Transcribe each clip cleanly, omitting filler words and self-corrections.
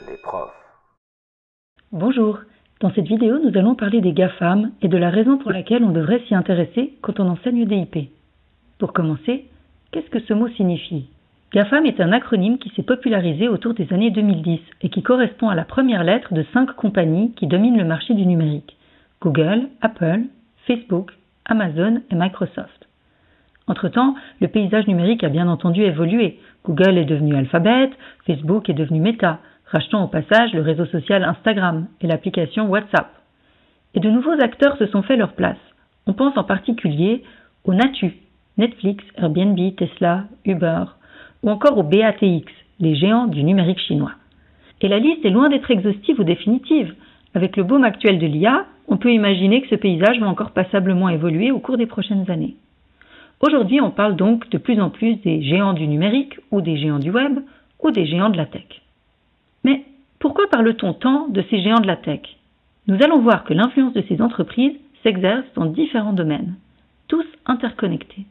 les profs. Bonjour, dans cette vidéo nous allons parler des GAFAM et de la raison pour laquelle on devrait s'y intéresser quand on enseigne DIP. Pour commencer, qu'est-ce que ce mot signifie? GAFAM est un acronyme qui s'est popularisé autour des années 2010 et qui correspond à la première lettre de 5 compagnies qui dominent le marché du numérique: Google, Apple, Facebook, Amazon et Microsoft. Entre-temps, le paysage numérique a bien entendu évolué. Google est devenu Alphabet, Facebook est devenu Meta, rachetant au passage le réseau social Instagram et l'application WhatsApp. Et de nouveaux acteurs se sont fait leur place. On pense en particulier aux Natu, Netflix, Airbnb, Tesla, Uber, ou encore aux BATX, les géants du numérique chinois. Et la liste est loin d'être exhaustive ou définitive. Avec le boom actuel de l'IA, on peut imaginer que ce paysage va encore passablement évoluer au cours des prochaines années. Aujourd'hui, on parle donc de plus en plus des géants du numérique, ou des géants du web, ou des géants de la tech. Mais pourquoi parle-t-on tant de ces géants de la tech? Nous allons voir que l'influence de ces entreprises s'exerce dans différents domaines, tous interconnectés.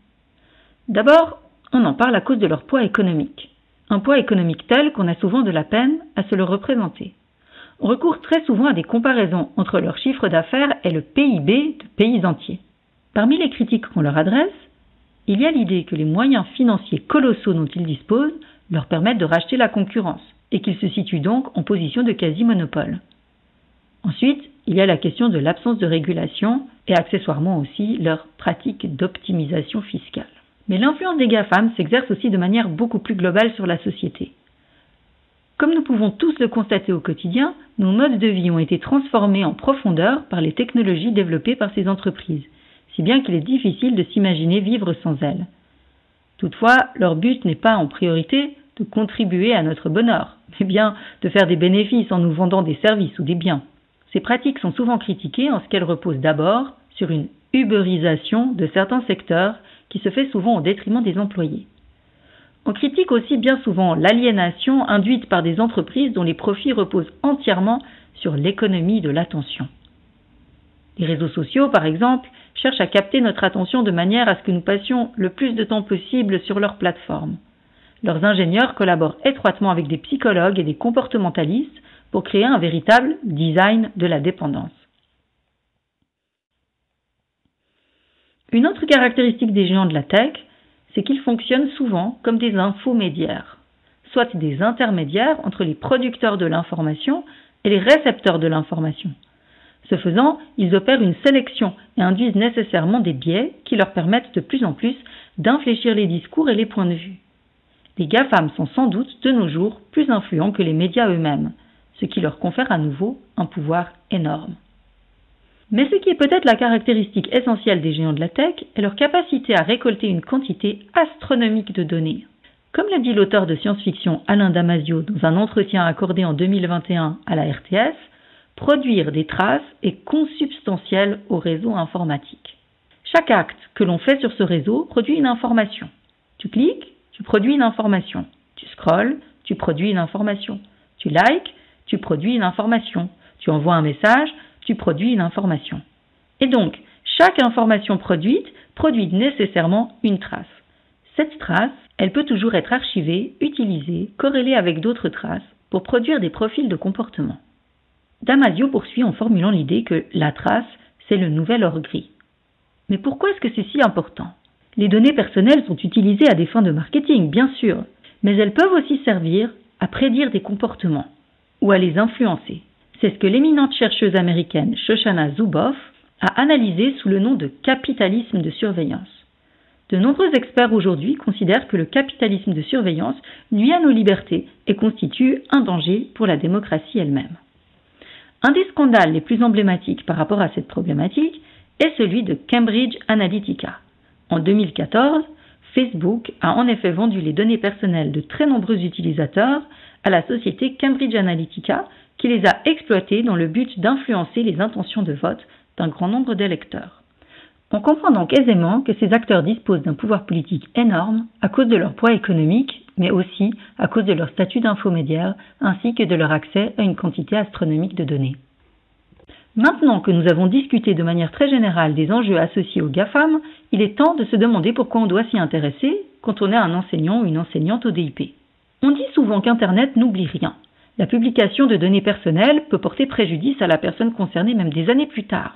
D'abord, on en parle à cause de leur poids économique. Un poids économique tel qu'on a souvent de la peine à se le représenter. On recourt très souvent à des comparaisons entre leur chiffre d'affaires et le PIB de pays entiers. Parmi les critiques qu'on leur adresse, il y a l'idée que les moyens financiers colossaux dont ils disposent leur permettent de racheter la concurrence et qu'ils se situent donc en position de quasi-monopole. Ensuite, il y a la question de l'absence de régulation et accessoirement aussi leur pratique d'optimisation fiscale. Mais l'influence des GAFAM s'exerce aussi de manière beaucoup plus globale sur la société. Comme nous pouvons tous le constater au quotidien, nos modes de vie ont été transformés en profondeur par les technologies développées par ces entreprises, si bien qu'il est difficile de s'imaginer vivre sans elles. Toutefois, leur but n'est pas en priorité de contribuer à notre bonheur, mais bien de faire des bénéfices en nous vendant des services ou des biens. Ces pratiques sont souvent critiquées en ce qu'elles reposent d'abord sur une uberisation de certains secteurs qui se fait souvent au détriment des employés. On critique aussi bien souvent l'aliénation induite par des entreprises dont les profits reposent entièrement sur l'économie de l'attention. Les réseaux sociaux, par exemple, cherchent à capter notre attention de manière à ce que nous passions le plus de temps possible sur leur plateforme. Leurs ingénieurs collaborent étroitement avec des psychologues et des comportementalistes pour créer un véritable design de la dépendance. Une autre caractéristique des géants de la tech, c'est qu'ils fonctionnent souvent comme des infomédiaires, soit des intermédiaires entre les producteurs de l'information et les récepteurs de l'information. Ce faisant, ils opèrent une sélection et induisent nécessairement des biais qui leur permettent de plus en plus d'infléchir les discours et les points de vue. Les GAFAM sont sans doute de nos jours plus influents que les médias eux-mêmes, ce qui leur confère à nouveau un pouvoir énorme. Mais ce qui est peut-être la caractéristique essentielle des géants de la tech est leur capacité à récolter une quantité astronomique de données. Comme l'a dit l'auteur de science-fiction Alain Damasio dans un entretien accordé en 2021 à la RTS, produire des traces est consubstantiel au réseau informatique. Chaque acte que l'on fait sur ce réseau produit une information. Tu cliques, tu produis une information. Tu scrolles, tu produis une information. Tu likes, tu produis une information. Tu envoies un message, tu produis une information. Et donc, chaque information produite produit nécessairement une trace. Cette trace, elle peut toujours être archivée, utilisée, corrélée avec d'autres traces pour produire des profils de comportement. Damasio poursuit en formulant l'idée que la trace, c'est le nouvel or gris. Mais pourquoi est-ce que c'est si important? Les données personnelles sont utilisées à des fins de marketing, bien sûr, mais elles peuvent aussi servir à prédire des comportements ou à les influencer. C'est ce que l'éminente chercheuse américaine Shoshana Zuboff a analysé sous le nom de capitalisme de surveillance. De nombreux experts aujourd'hui considèrent que le capitalisme de surveillance nuit à nos libertés et constitue un danger pour la démocratie elle-même. Un des scandales les plus emblématiques par rapport à cette problématique est celui de Cambridge Analytica. En 2014, Facebook a en effet vendu les données personnelles de très nombreux utilisateurs à la société Cambridge Analytica qui les a exploitées dans le but d'influencer les intentions de vote d'un grand nombre d'électeurs. On comprend donc aisément que ces acteurs disposent d'un pouvoir politique énorme à cause de leur poids économique, mais aussi à cause de leur statut d'infomédiaire ainsi que de leur accès à une quantité astronomique de données. Maintenant que nous avons discuté de manière très générale des enjeux associés aux GAFAM, il est temps de se demander pourquoi on doit s'y intéresser quand on est un enseignant ou une enseignante au DIP. On dit souvent qu'Internet n'oublie rien, La publication de données personnelles peut porter préjudice à la personne concernée même des années plus tard.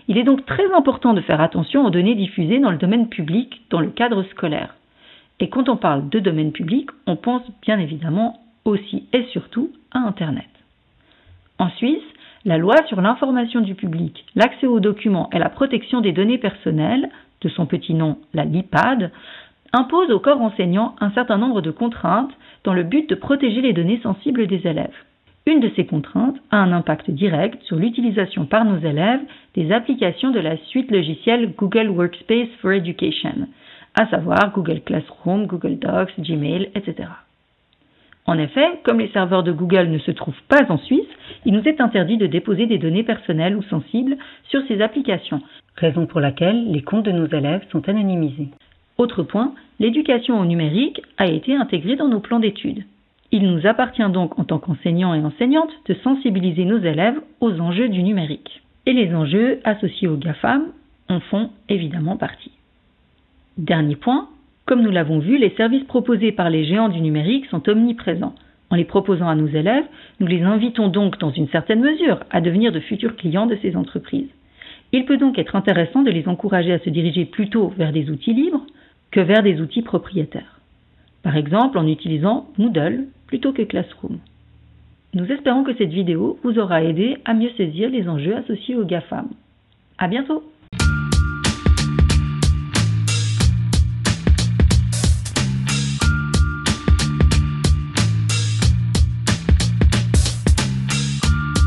Il est donc très important de faire attention aux données diffusées dans le domaine public dans le cadre scolaire. Et quand on parle de domaine public, on pense bien évidemment aussi et surtout à Internet. En Suisse, la loi sur l'information du public, l'accès aux documents et la protection des données personnelles, de son petit nom la LIPAD, impose au corps enseignant un certain nombre de contraintes dans le but de protéger les données sensibles des élèves. Une de ces contraintes a un impact direct sur l'utilisation par nos élèves des applications de la suite logicielle Google Workspace for Education, à savoir Google Classroom, Google Docs, Gmail, etc. En effet, comme les serveurs de Google ne se trouvent pas en Suisse, il nous est interdit de déposer des données personnelles ou sensibles sur ces applications, raison pour laquelle les comptes de nos élèves sont anonymisés. Autre point, l'éducation au numérique a été intégrée dans nos plans d'études. Il nous appartient donc en tant qu'enseignants et enseignantes de sensibiliser nos élèves aux enjeux du numérique. Et les enjeux associés aux GAFAM en font évidemment partie. Dernier point, comme nous l'avons vu, les services proposés par les géants du numérique sont omniprésents. En les proposant à nos élèves, nous les invitons donc dans une certaine mesure à devenir de futurs clients de ces entreprises. Il peut donc être intéressant de les encourager à se diriger plutôt vers des outils libres que vers des outils propriétaires. Par exemple en utilisant Moodle plutôt que Classroom. Nous espérons que cette vidéo vous aura aidé à mieux saisir les enjeux associés aux GAFAM. À bientôt!